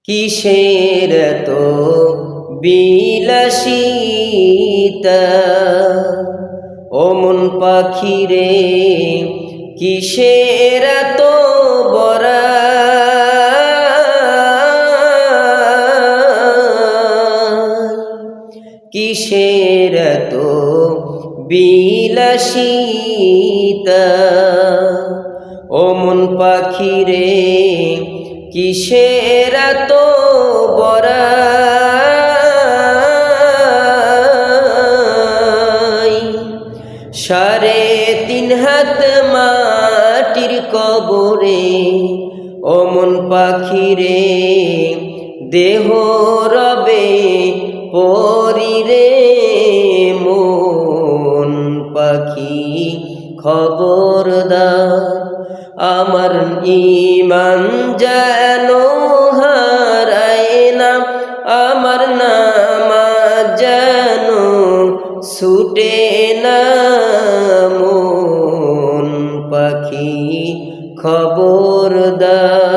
কিসের তো বিলাসিতা ও মন পাখি রে, কিসের তো বড়াই, কিসের তো বিলাসিতা ও মন পাখি রে, কিসের তো বড়াই। 3.5 হাত মাটির কবরে ও মন পাখি রে, দেহ রবে পরি রে মন পাখি খবরদার, আমার ঈমান যেন হারায় না, আমার নামাজ যেন ছুটে না, মন পাখি খবরদার।